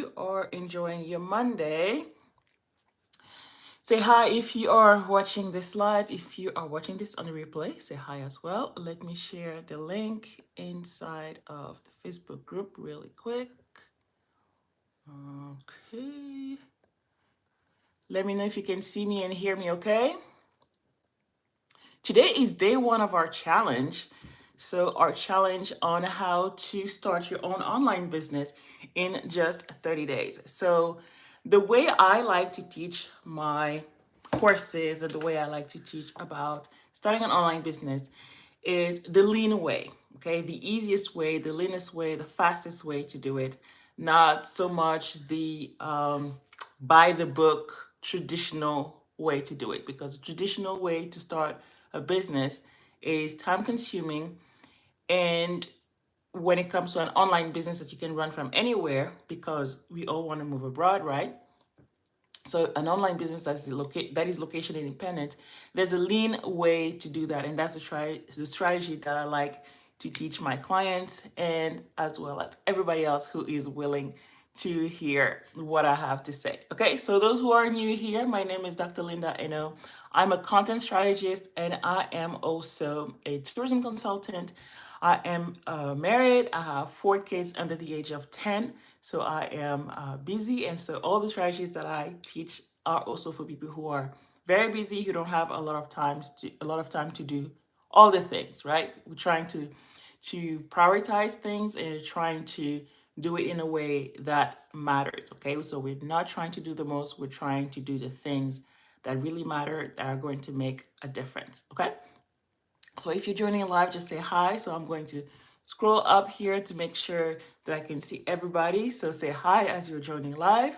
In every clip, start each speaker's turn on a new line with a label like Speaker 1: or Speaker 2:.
Speaker 1: you are enjoying your Monday. Say hi if you are watching this live. If you are watching this on the replay, say hi as well. Let me share the link inside of the Facebook group really quick. Okay. Let me know if you can see me and hear me, okay? Today is day one of our challenge. So, our challenge on how to start your own online business in just 30 days. So, the way I like to teach my courses and the way I like to teach about starting an online business is the lean way. Okay, the easiest way, the leanest way, the fastest way to do it, not so much the by the book traditional way to do it, because the traditional way to start a business is time consuming. And when it comes to an online business that you can run from anywhere, because we all want to move abroad, right? So an online business that is location independent, there's a lean way to do that, and that's the strategy that I like to teach my clients and as well as everybody else who is willing to hear what I have to say. Okay, so those who are new here, my name is Dr. Linda Eno. I'm a content strategist and I am also a tourism consultant. I am married. I have 4 kids under the age of 10. So I am busy. And so all the strategies that I teach are also for people who are very busy, who don't have a lot of time to do all the things, right? We're trying to prioritize things and trying to do it in a way that matters. Okay. So we're not trying to do the most, we're trying to do the things that really matter, that are going to make a difference. Okay. So if you're joining live, just say hi. So I'm going to scroll up here to make sure that I can see everybody. So say hi as you're joining live.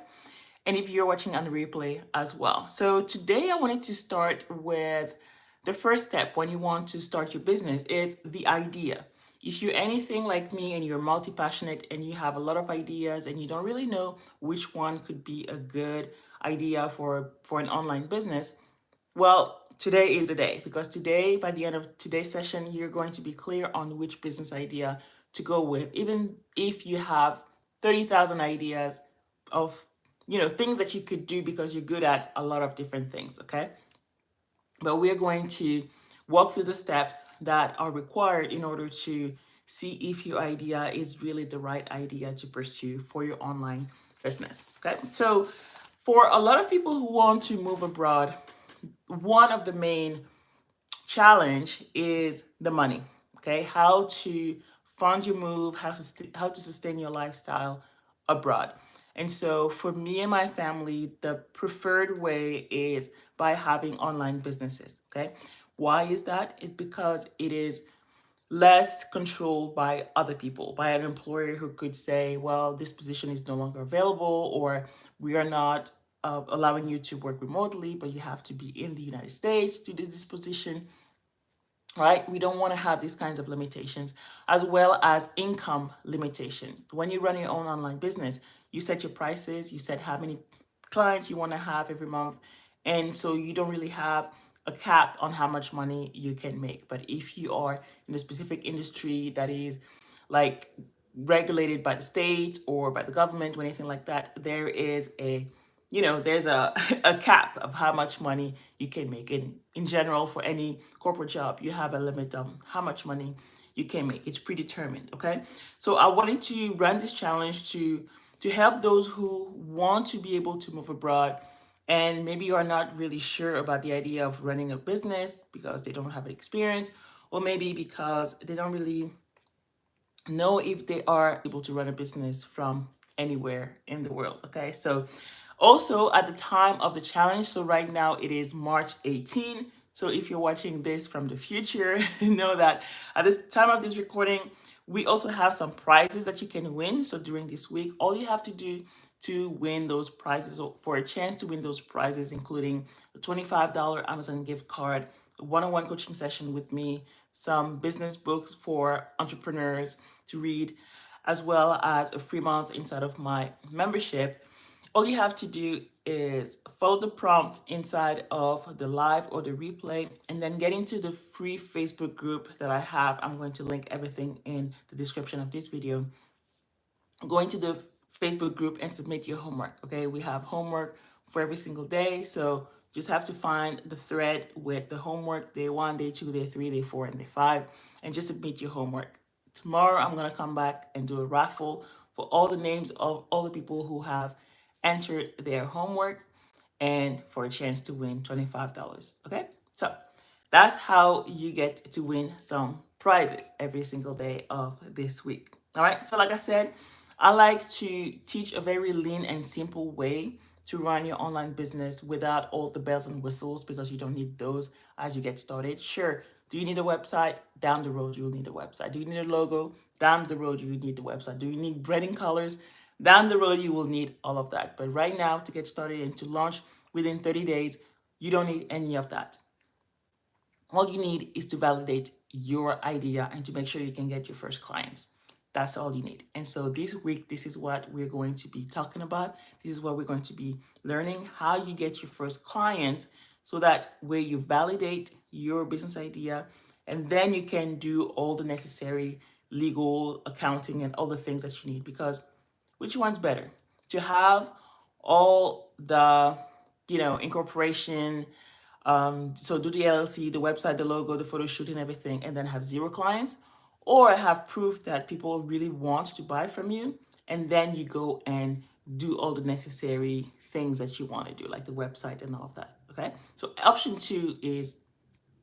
Speaker 1: And if you're watching on the replay as well. So today I wanted to start with the first step when you want to start your business is the idea. If you're anything like me and you're multi-passionate and you have a lot of ideas and you don't really know which one could be a good idea for an online business, well, today is the day, because today, by the end of today's session, you're going to be clear on which business idea to go with, even if you have 30,000 ideas of, things that you could do because you're good at a lot of different things, okay? But we're going to walk through the steps that are required in order to see if your idea is really the right idea to pursue for your online business, okay? So for a lot of people who want to move abroad, one of the main challenge is the money. Okay, how to fund your move, how to sustain your lifestyle abroad. And so for me and my family, the preferred way is by having online businesses. Okay, why is that? It's because it is less controlled by other people, by an employer who could say, well, this position is no longer available, or we are not allowing you to work remotely, but you have to be in the United States to do this position, right? We don't want to have these kinds of limitations, as well as income limitation. When you run your own online business, you set your prices, you set how many clients you want to have every month. And so you don't really have a cap on how much money you can make. But if you are in a specific industry that is like regulated by the state or by the government or anything like that, there is there's a, a cap of how much money you can make. In general, for any corporate job, you have a limit on how much money you can make. It's predetermined, okay? So I wanted to run this challenge to help those who want to be able to move abroad and maybe you are not really sure about the idea of running a business because they don't have experience, or maybe because they don't really know if they are able to run a business from anywhere in the world. Okay, so also at the time of the challenge, so right now it is March 18. So if you're watching this from the future, know that at this time of this recording, we also have some prizes that you can win. So during this week, all you have to do to win those prizes, or for a chance to win those prizes, including a $25 Amazon gift card, a one-on-one coaching session with me, some business books for entrepreneurs to read, as well as a free month inside of my membership. All you have to do is follow the prompt inside of the live or the replay and then get into the free Facebook group that I have. I'm going to link everything in the description of this video. Going to the Facebook group and submit your homework. Okay, we have homework for every single day. So just have to find the thread with the homework day one, day two, day three, day four, and day five, and just submit your homework. Tomorrow, I'm going to come back and do a raffle for all the names of all the people who have entered their homework and for a chance to win $25. Okay, so that's how you get to win some prizes every single day of this week. All right, so like I said, I like to teach a very lean and simple way to run your online business without all the bells and whistles, because you don't need those as you get started. Sure, do you need a website? Down the road, you'll need a website. Do you need a logo? Down the road, you need the website. Do you need branding colors? Down the road, you will need all of that. But right now, to get started and to launch within 30 days, you don't need any of that. All you need is to validate your idea and to make sure you can get your first clients. That's all you need. And so this week, this is what we're going to be talking about. This is what we're going to be learning, how you get your first clients, so that way you validate your business idea, and then you can do all the necessary legal, accounting, and all the things that you need. Because which one's better? To have all the, incorporation, so do the LLC, the website, the logo, the photo shoot, and everything, and then have zero clients, or have proof that people really want to buy from you, and then you go and do all the necessary things that you want to do, like the website and all of that. Okay, so option two is,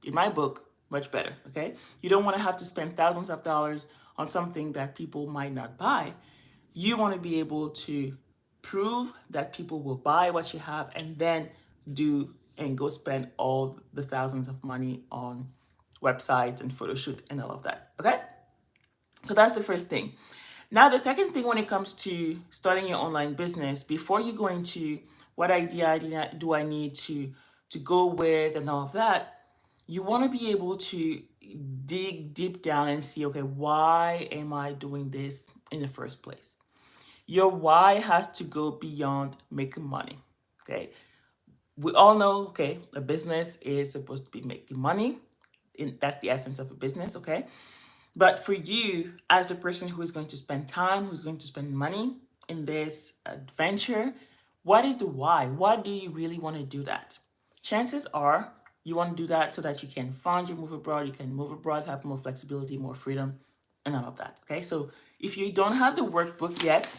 Speaker 1: in my book, much better. Okay, you don't want to have to spend thousands of dollars on something that people might not buy. You want to be able to prove that people will buy what you have, and then do and go spend all the thousands of money on websites and photo shoot and all of that. Okay, so that's the first thing. Now the second thing, when it comes to starting your online business, before you go into what idea do I need to go with and all of that, you want to be able to dig deep down and see, okay, why am I doing this in the first place? Your why has to go beyond making money. Okay, we all know, okay, a business is supposed to be making money. That's the essence of a business. Okay, but for you, as the person who is going to spend time, who's going to spend money in this adventure, what is the why? Why do you really want to do that? Chances are you want to do that so that you can fund your move abroad, you can move abroad, have more flexibility, more freedom, and all of that. Okay, so if you don't have the workbook yet,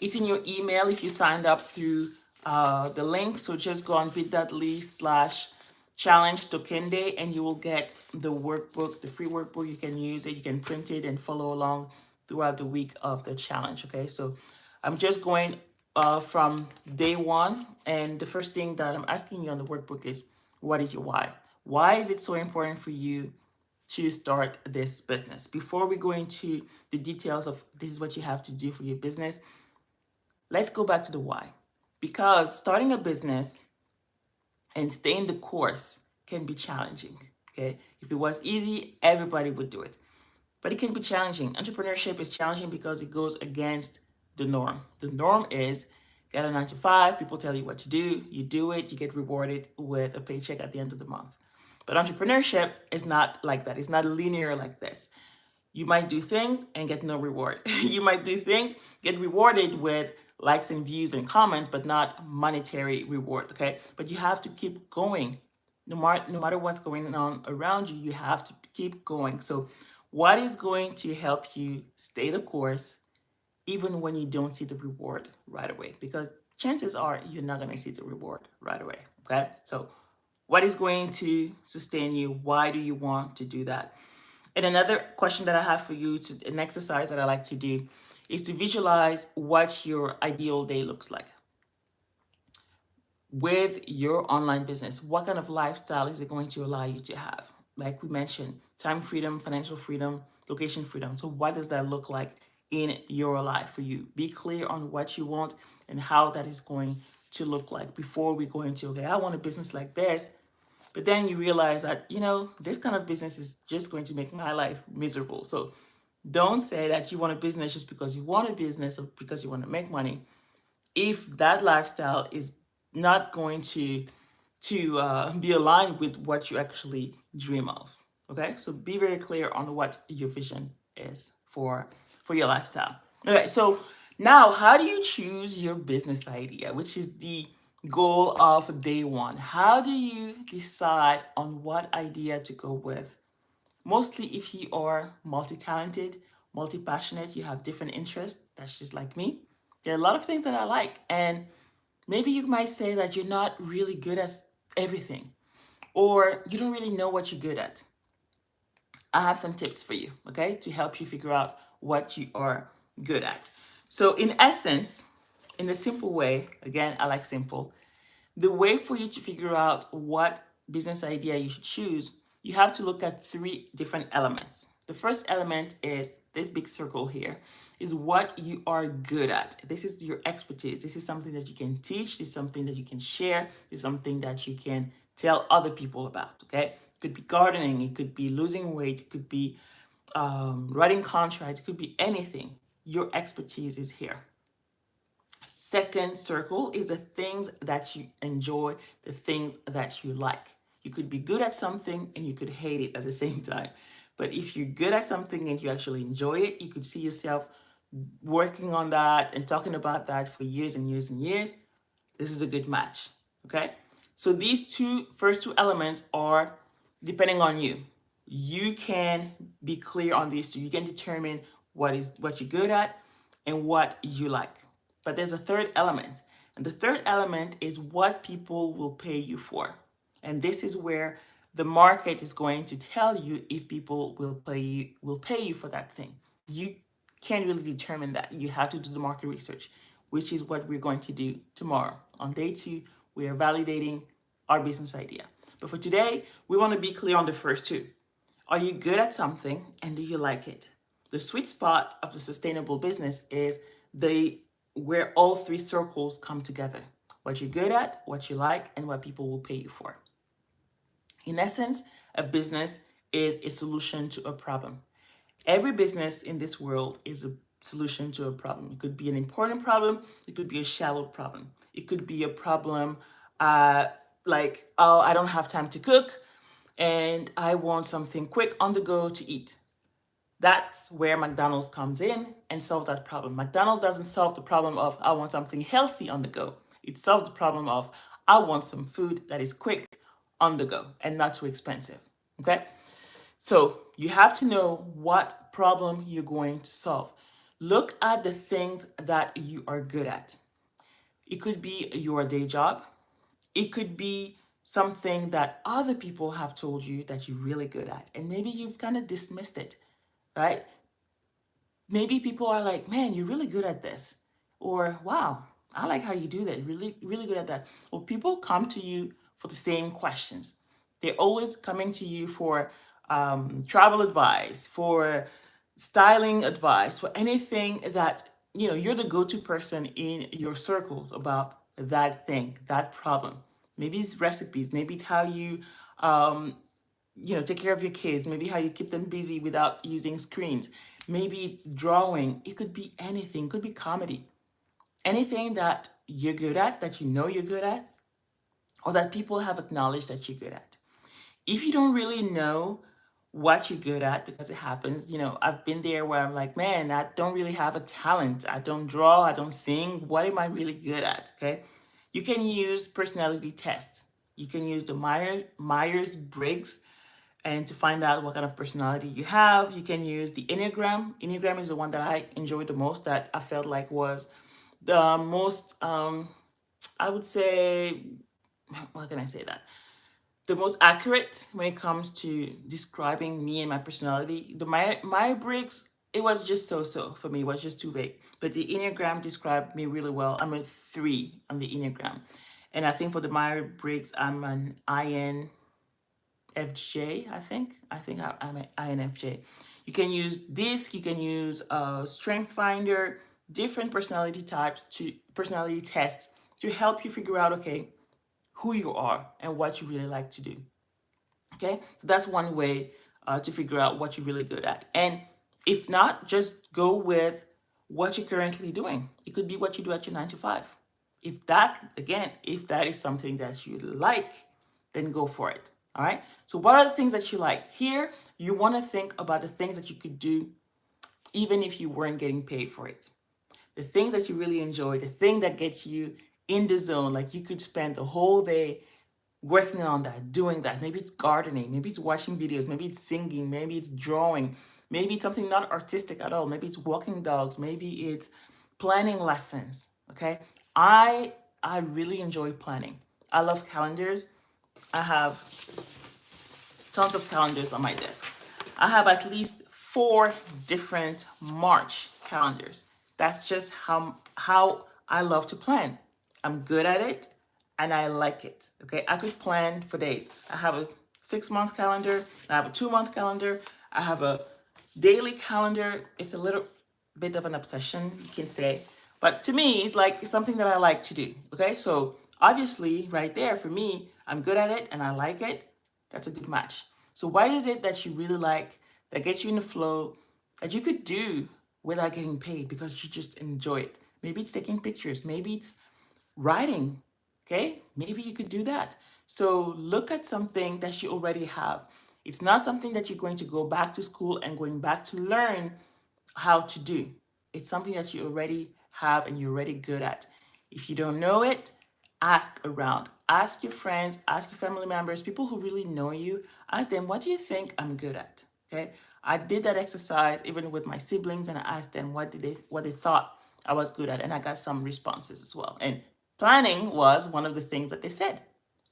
Speaker 1: it's in your email if you signed up through the link. So just go on bit.ly/challenge tokende, and you will get the workbook, the free workbook. You can use it, you can print it and follow along throughout the week of the challenge. Okay, so I'm just going from day one. And the first thing that I'm asking you on the workbook is, what is your why? Why is it so important for you to start this business? Before we go into the details of this is what you have to do for your business, let's go back to the why. Because starting a business and staying the course can be challenging. Okay, if it was easy, everybody would do it. But it can be challenging. Entrepreneurship is challenging because it goes against the norm. The norm is get a 9 to 5, people tell you what to do, you do it, you get rewarded with a paycheck at the end of the month. But entrepreneurship is not like that. It's not linear like this. You might do things and get no reward. You might do things, get rewarded with likes and views and comments, but not monetary reward. Okay, but you have to keep going. No matter what's going on around you, you have to keep going. So what is going to help you stay the course even when you don't see the reward right away? Because chances are you're not going to see the reward right away. Okay, so what is going to sustain you? Why do you want to do that? And another question that I have for you, an exercise that I like to do, is to visualize what your ideal day looks like with your online business. What kind of lifestyle is it going to allow you to have? Like we mentioned, time freedom, financial freedom, location freedom. So what does that look like in your life for you? Be clear on what you want and how that is going to look like before we go into, okay, I want a business like this. But then you realize that, this kind of business is just going to make my life miserable. So don't say that you want a business just because you want a business or because you want to make money, if that lifestyle is not going to be aligned with what you actually dream of. Okay, so be very clear on what your vision is for your lifestyle. Okay, so Now, how do you choose your business idea, which is the goal of day one? How do you decide on what idea to go with? Mostly if you are multi-talented, multi-passionate, you have different interests, that's just like me. There are a lot of things that I like, and maybe you might say that you're not really good at everything, or you don't really know what you're good at. I have some tips for you, okay, to help you figure out what you are good at. So, in essence, in a simple way, again, I like simple, the way for you to figure out what business idea you should choose, you have to look at three different elements. The first element is this big circle here, is what you are good at. This is your expertise. This is something that you can teach. This is something that you can share. This is something that you can tell other people about. Okay, it could be gardening. It could be losing weight. It could be writing contracts. It could be anything. Your expertise is here. Second circle is the things that you enjoy, the things that you like. You could be good at something and you could hate it at the same time. But if you're good at something and you actually enjoy it, you could see yourself working on that and talking about that for years and years and years. This is a good match. Okay. So these first two elements are depending on you. You can be clear on these two. You can determine what you're good at and what you like. But there's a third element. And the third element is what people will pay you for. And this is where the market is going to tell you if people will pay you for that thing. You can't really determine that. You have to do the market research, which is what we're going to do tomorrow. On day two, we are validating our business idea. But for today, we want to be clear on the first two. Are you good at something and do you like it? The sweet spot of the sustainable business is the where all three circles come together. What you're good at, what you like, and what people will pay you for. In essence, a business is a solution to a problem. Every business in this world is a solution to a problem. It could be an important problem, it could be a shallow problem. It could be a problem uh, like, oh, I don't have time to cook and I want something quick on the go to eat. That's where McDonald's comes in and solves that problem. McDonald's doesn't solve the problem of I want something healthy on the go. It solves the problem of I want some food that is quick on the go and not too expensive. Okay? So you have to know what problem you're going to solve. Look at the things that you are good at. It could be your day job. It could be something that other people have told you that you're really good at. And maybe you've kind of dismissed it, right? Maybe people are like, man, you're really good at this. Or, wow, I like how you do that. Really, really good at that. Well, people come to you for the same questions. They're always coming to you for travel advice, for styling advice, for anything that, you're the go-to person in your circles about that thing, that problem. Maybe it's recipes. Maybe it's how you take care of your kids, maybe how you keep them busy without using screens. Maybe it's drawing. It could be anything. It could be comedy. Anything that you're good at, that you know you're good at, or that people have acknowledged that you're good at. If you don't really know what you're good at, because it happens, I've been there where I'm like, man, I don't really have a talent. I don't draw, I don't sing. What am I really good at? Okay. You can use personality tests. You can use the Myers-Briggs and to find out what kind of personality you have. You can use the Enneagram. Enneagram is the one that I enjoyed the most, that I felt like was the most, I would say, how can I say that? The most accurate when it comes to describing me and my personality. The Myers-Briggs, it was just so for me. It was just too vague. But the Enneagram described me really well. I'm a 3 on the Enneagram. And I think for the Myers-Briggs, I'm an INFJ, I think. I'm an INFJ. You can use DISC, you can use Strength Finder, different personality tests to help you figure out, okay, who you are and what you really like to do. Okay, so that's one way to figure out what you're really good at. And if not, just go with what you're currently doing. It could be what you do at your 9 to 5. If that is something that you like, then go for it. All right. So what are the things that you like? Here, you want to think about the things that you could do even if you weren't getting paid for it. the things that you really enjoy, the thing that gets you in the zone. Like you could spend the whole day working on that, doing that. Maybe it's gardening, maybe it's watching videos, maybe it's singing, maybe it's drawing, maybe it's something not artistic at all, maybe it's walking dogs, maybe it's planning lessons. Okay, I really enjoy planning. I love calendars. I have tons of calendars on my desk. I have at least 4 different March calendars. That's just how I love to plan. I'm good at it and I like it. Okay, I could plan for days. I have a 6 month calendar, I have a 2 month calendar, I have a daily calendar. It's a little bit of an obsession, you can say. But to me, it's something that I like to do. Okay, so obviously, right there for me, I'm good at it and I like it. That's a good match. So, what is it that you really like that gets you in the flow that you could do without getting paid because you just enjoy it? Maybe it's taking pictures, maybe it's writing. Okay, maybe you could do that. So, look at something that you already have. It's not something that you're going to go back to school and going back to learn how to do. It's something that you already have and you're already good at. If you don't know it, ask around. Ask your friends, ask your family members, people who really know you. Ask them, what do you think I'm good at? Okay? I did that exercise even with my siblings and I asked them what they thought I was good at, and I got some responses as well. And planning was one of the things that they said.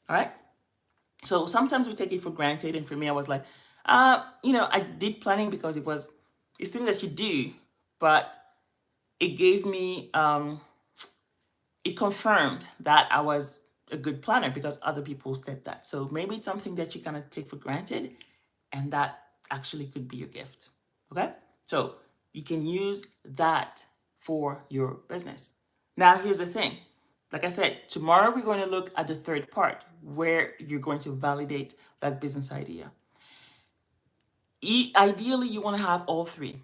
Speaker 1: All right? So sometimes we take it for granted. And for me, I was like, I did planning because it's things that you do, but it gave me, it confirmed that I was a good planner because other people said that. So maybe it's something that you kind of take for granted and that actually could be your gift. Okay? So you can use that for your business. Now, here's the thing. Like I said, tomorrow we're going to look at the third part where you're going to validate that business idea. Ideally, you want to have all three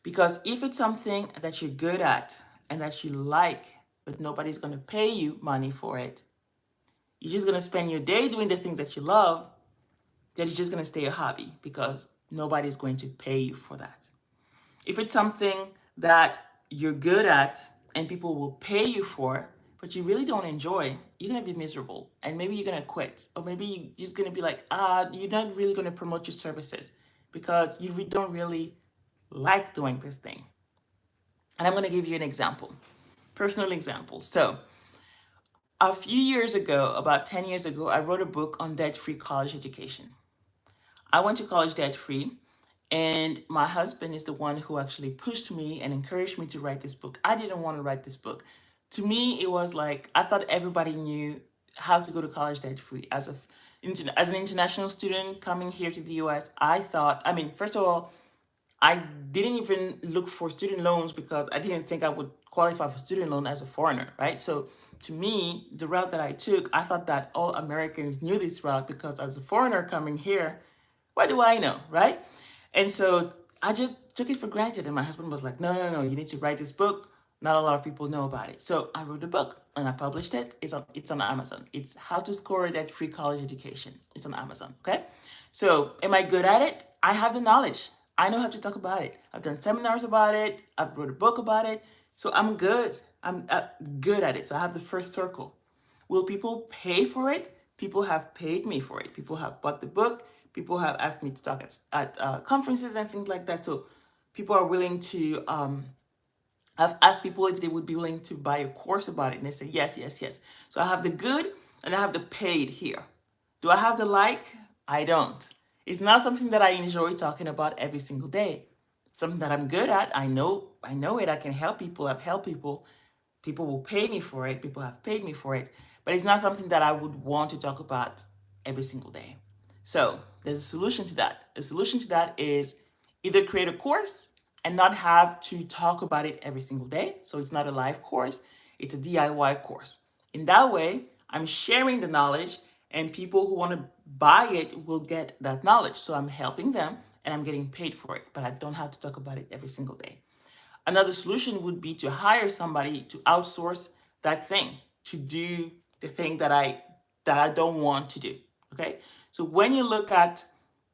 Speaker 1: because if it's something that you're good at and that you like, but nobody's going to pay you money for it, you're just going to spend your day doing the things that you love, then it's just going to stay a hobby because nobody's going to pay you for that. If it's something that you're good at and people will pay you for, but you really don't enjoy, you're going to be miserable and maybe you're going to quit. Or maybe you're just going to be like, you're not really going to promote your services because you don't really like doing this thing. And I'm going to give you an example, personal example. So a few years ago, about 10 years ago, I wrote a book on debt-free college education. I went to college debt-free, and my husband is the one who actually pushed me and encouraged me to write this book. I didn't want to write this book. To me, it was like I thought everybody knew how to go to college debt-free. As an international student coming here to the US, first of all, I didn't even look for student loans because I didn't think I would qualify for student loan as a foreigner, right? So to me, the route that I took, I thought that all Americans knew this route because as a foreigner coming here, what do I know, right? And so I just took it for granted. And my husband was like, no, you need to write this book. Not a lot of people know about it. So I wrote a book and I published it. It's on Amazon. It's How to Score a Debt-Free College Education. It's on Amazon, okay? So am I good at it? I have the knowledge. I know how to talk about it. I've done seminars about it. I've wrote a book about it. So I'm good. I'm good at it. So I have the first circle. Will people pay for it? People have paid me for it. People have bought the book. People have asked me to talk at conferences and things like that. So people are willing to, I've asked people if they would be willing to buy a course about it. And they say, yes, yes, yes. So I have the good and I have the paid here. Do I have the like? I don't. It's not something that I enjoy talking about every single day. It's something that I'm good at. I know it. I can help people. I've helped people. People will pay me for it. People have paid me for it. But it's not something that I would want to talk about every single day. So there's a solution to that. The solution to that is either create a course and not have to talk about it every single day. So it's not a live course, it's a DIY course. In that way, I'm sharing the knowledge and people who want to buy it will get that knowledge. So I'm helping them and I'm getting paid for it, but I don't have to talk about it every single day. Another solution would be to hire somebody to outsource that thing, to do the thing that I don't want to do. Okay? So when you look at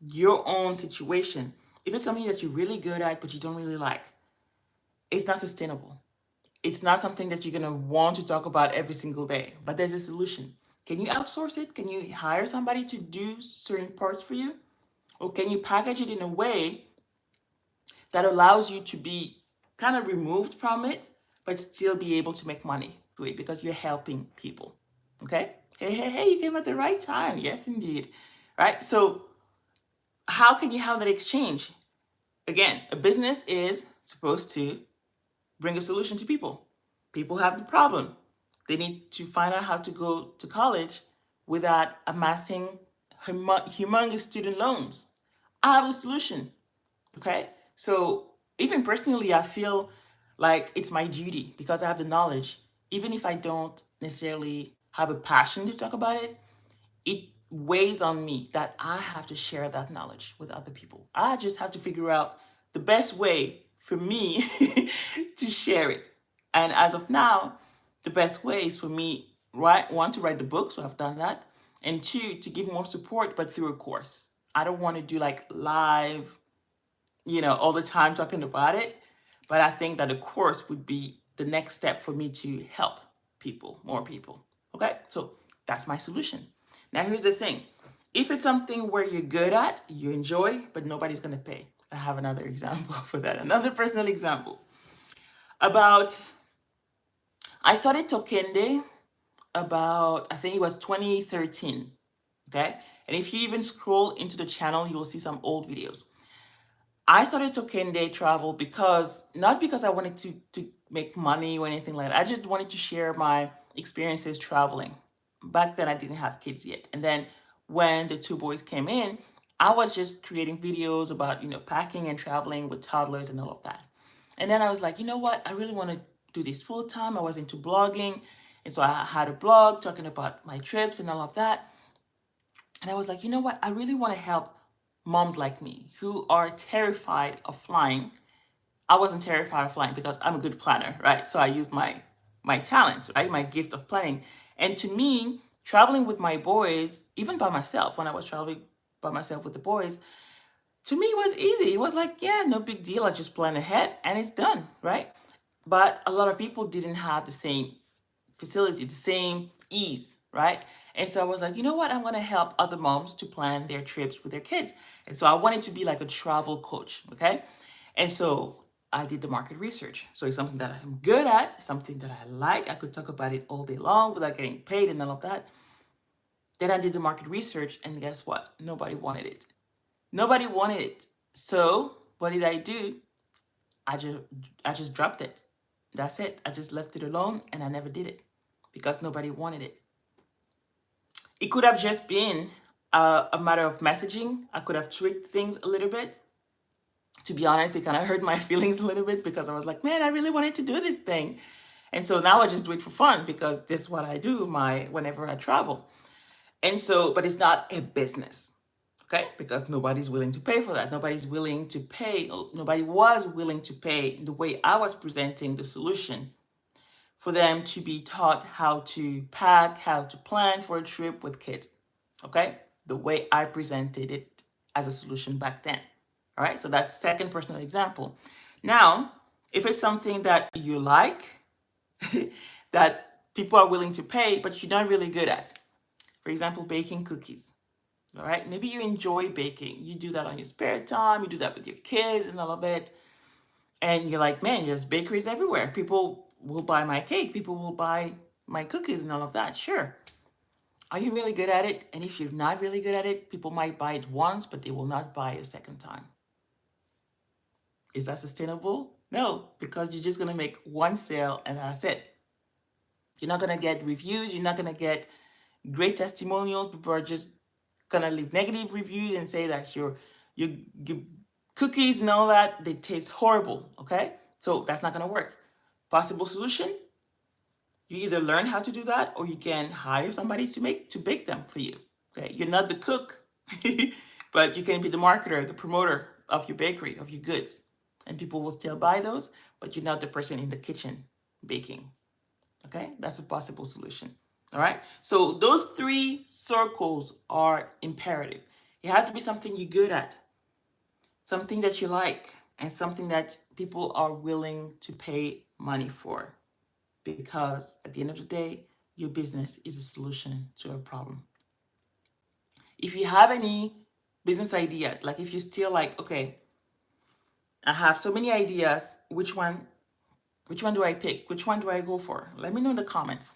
Speaker 1: your own situation, if it's something that you're really good at but you don't really like, it's not sustainable. It's not something that you're going to want to talk about every single day, but there's a solution. Can you outsource it? Can you hire somebody to do certain parts for you? Or can you package it in a way that allows you to be kind of removed from it, but still be able to make money through it because you're helping people? Okay? Hey, hey, hey, you came at the right time. Yes, indeed. Right? So, how can you have that exchange? Again, a business is supposed to bring a solution to people. People have the problem. They need to find out how to go to college without amassing humongous student loans. I have a solution. Okay. So even personally, I feel like it's my duty because I have the knowledge. Even if I don't necessarily have a passion to talk about it, it weighs on me that I have to share that knowledge with other people. I just have to figure out the best way for me to share it. And as of now, the best way is for me, right, one, to write the book, so I've done that, and two, to give more support, but through a course. I don't want to do like live, all the time talking about it, but I think that a course would be the next step for me to help people, more people. Okay, so that's my solution. Now, here's the thing, if it's something where you're good at, you enjoy, but nobody's going to pay. I have another example for that, another personal example. I started Tokende about, I think it was 2013. Okay, and if you even scroll into the channel, you will see some old videos. I started Tokende Travel not because I wanted to make money or anything like that. I just wanted to share my experiences traveling. Back then, I didn't have kids yet. And then when the two boys came in, I was just creating videos about, packing and traveling with toddlers and all of that. And then I was like, you know what? I really want to do this full time. I was into blogging. And so I had a blog talking about my trips and all of that. And I was like, you know what? I really want to help moms like me who are terrified of flying. I wasn't terrified of flying because I'm a good planner, right? So I used my talent, right? My gift of planning. And to me, traveling with my boys, even by myself, when I was traveling by myself with the boys, to me it was easy. It was like, yeah, no big deal. I just plan ahead and it's done, right? But a lot of people didn't have the same facility, the same ease, right? And so I was like, you know what? I'm going to help other moms to plan their trips with their kids. And so I wanted to be like a travel coach, okay? And so I did the market research. So it's something that I'm good at, something that I like. I could talk about it all day long without getting paid and all of that. Then I did the market research, and guess what? Nobody wanted it. Nobody wanted it. So what did I do? I just I just dropped it. That's it. I just left it alone and I never did it because nobody wanted it. It could have just been a matter of messaging. I could have tweaked things a little bit. To be honest, it kind of hurt my feelings a little bit because I was like, man, I really wanted to do this thing. And so now I just do it for fun because this is what I do whenever I travel. And so, but it's not a business, okay? Because nobody's willing to pay for that. Nobody's willing to pay. Nobody was willing to pay the way I was presenting the solution for them to be taught how to pack, how to plan for a trip with kids, okay? The way I presented it as a solution back then. All right, so that's second personal example. Now, if it's something that you like, that people are willing to pay, but you're not really good at, for example, baking cookies. All right, maybe you enjoy baking. You do that on your spare time, you do that with your kids and all of it. And you're like, man, there's bakeries everywhere. People will buy my cake, people will buy my cookies and all of that. Sure. Are you really good at it? And if you're not really good at it, people might buy it once, but they will not buy it a second time. Is that sustainable? No, because you're just going to make one sale and that's it. You're not going to get reviews. You're not going to get great testimonials. People are just going to leave negative reviews and say that your cookies and all that, they taste horrible. Okay? So that's not going to work. Possible solution? You either learn how to do that or you can hire somebody to bake them for you. Okay? You're not the cook, but you can be the marketer, the promoter of your bakery, of your goods. And people will still buy those, but you're not the person in the kitchen baking. Okay? That's a possible solution. All right? So those three circles are imperative. It has to be something you're good at, something that you like, and something that people are willing to pay money for. because at the end of the day, your business is a solution to a problem. If you have any business ideas, like if you're still like, okay, I have so many ideas, which one do I pick? Which one do I go for? Let me know in the comments.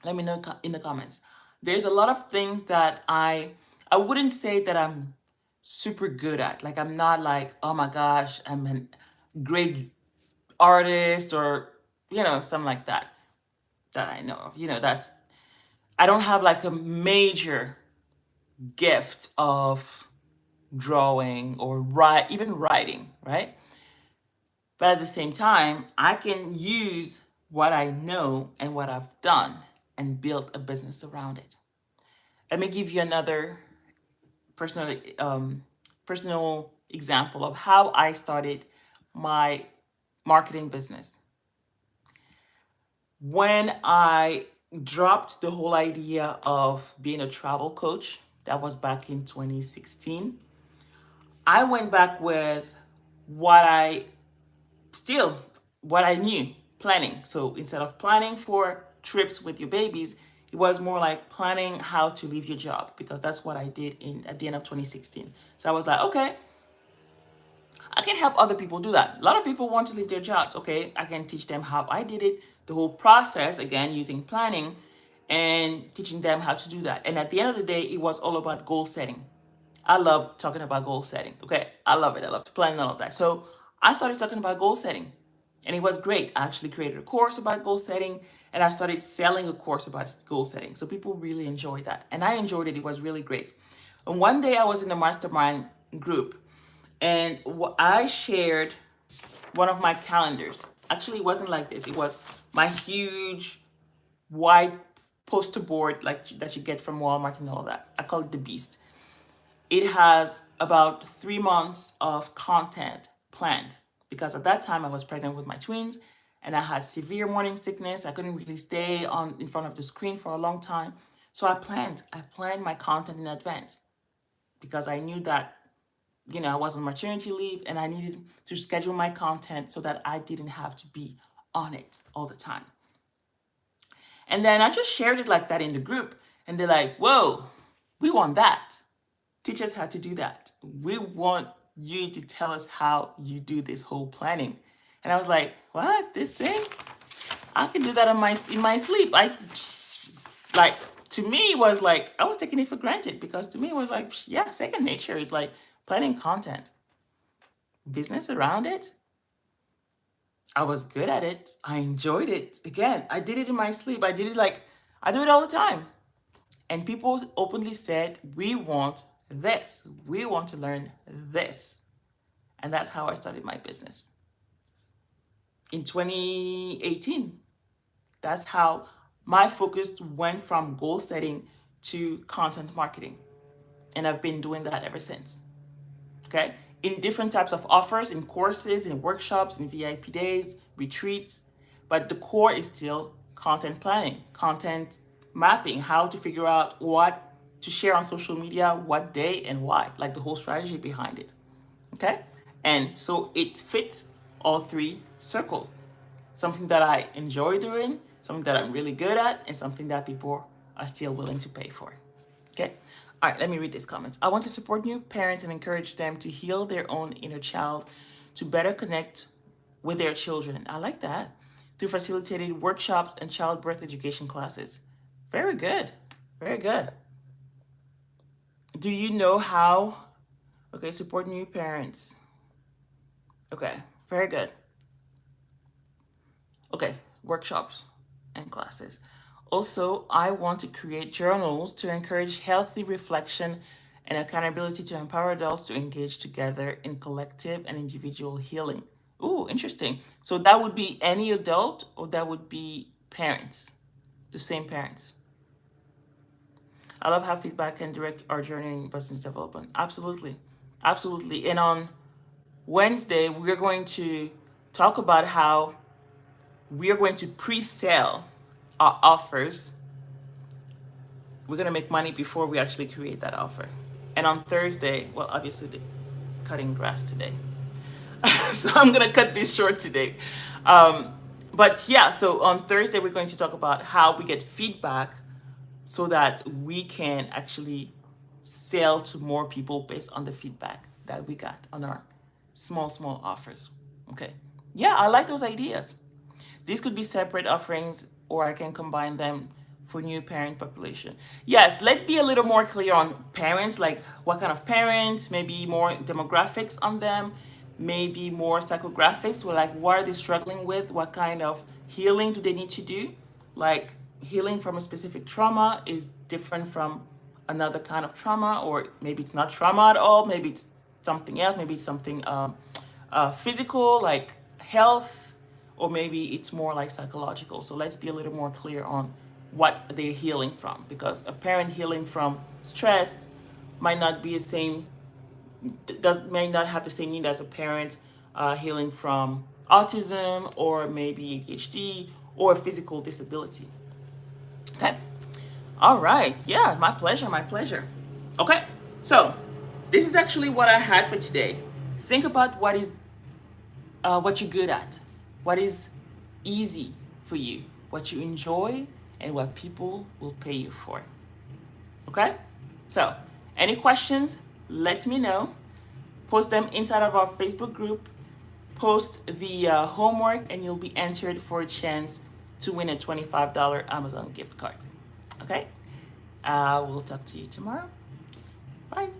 Speaker 1: Let me know in the comments. There's a lot of things that I wouldn't say that I'm super good at. Like I'm not like, oh my gosh, I'm a great artist or something like that I know of. That's I don't have like a major gift of drawing or even writing, right? But at the same time, I can use what I know and what I've done and build a business around it. Let me give you another personal personal example of how I started my marketing business. When I dropped the whole idea of being a travel coach, that was back in 2016, I went back with what I still what I knew, planning. So instead of planning for trips with your babies, it was more like planning how to leave your job, because that's what I did at the end of 2016. So I was like, okay, I can help other people do that. A lot of people want to leave their jobs. Okay, I can teach them how I did it, the whole process, again, using planning and teaching them how to do that. And at the end of the day, it was all about goal setting. I love talking about goal setting. Okay, I love it. I love to plan and all of that. So I started talking about goal setting, and it was great. I actually created a course about goal setting, and I started selling a course about goal setting. So people really enjoyed that, and I enjoyed it. It was really great. And one day I was in a mastermind group, and I shared one of my calendars. Actually, it wasn't like this. It was my huge white poster board like that you get from Walmart and all that. I call it the Beast. It has about 3 months of content planned, because at that time I was pregnant with my twins and I had severe morning sickness. I couldn't really stay on in front of the screen for a long time. So I planned my content in advance, because I knew that I was on maternity leave and I needed to schedule my content so that I didn't have to be on it all the time. And then I just shared it like that in the group, and they're like, whoa, we want that. Teach us how to do that. We want you to tell us how you do this whole planning. And I was like, what? This thing? I can do that in my sleep. Like, to me it was like I was taking it for granted, because to me it was like, yeah, second nature is like planning content. Business around it. I was good at it. I enjoyed it. Again, I did it in my sleep. I do it all the time. And people openly said, we want this. We want to learn this. And that's how I started my business. In 2018, that's how my focus went from goal setting to content marketing. And I've been doing that ever since. Okay? In different types of offers, in courses, in workshops, in VIP days, retreats. But the core is still content planning, content mapping, how to figure out what to share on social media, what day and why, like the whole strategy behind it. Okay? And so it fits all three circles. Something that I enjoy doing, something that I'm really good at, and something that people are still willing to pay for. Okay? All right, let me read these comments. I want to support new parents and encourage them to heal their own inner child to better connect with their children. I like that. Through facilitated workshops and childbirth education classes. Very good. Very good. Do you know how? Okay, support new parents. Okay, very good. Okay, workshops and classes. Also, I want to create journals to encourage healthy reflection and accountability to empower adults to engage together in collective and individual healing. Ooh, interesting. So that would be any adult, or that would be parents, the same parents. I love how feedback can direct our journey in business development. Absolutely. Absolutely. And on Wednesday, we're going to talk about how we are going to pre-sell our offers. We're going to make money before we actually create that offer. And on Thursday, well, obviously, cutting grass today. So I'm going to cut this short today. But yeah, so on Thursday, we're going to talk about how we get feedback so that we can actually sell to more people based on the feedback that we got on our small offers. Okay. Yeah, I like those ideas. These could be separate offerings, or I can combine them for new parent population. Yes, let's be a little more clear on parents, like what kind of parents, maybe more demographics on them, maybe more psychographics, or like what are they struggling with, what kind of healing do they need to do. Like healing from a specific trauma is different from another kind of trauma, or maybe it's not trauma at all, maybe it's something else, maybe it's something physical, like health, or maybe it's more like psychological. So let's be a little more clear on what they're healing from, because a parent healing from stress might not be the same, may not have the same need as a parent healing from autism or maybe ADHD or physical disability. Okay. All right. Yeah, my pleasure. My pleasure. Okay. So this is actually what I had for today. Think about what you're good at, what is easy for you, what you enjoy, and what people will pay you for. Okay? So, any questions, let me know. Post them inside of our Facebook group. Post the homework, and you'll be entered for a chance to win a $25 Amazon gift card. Okay? We'll talk to you tomorrow. Bye.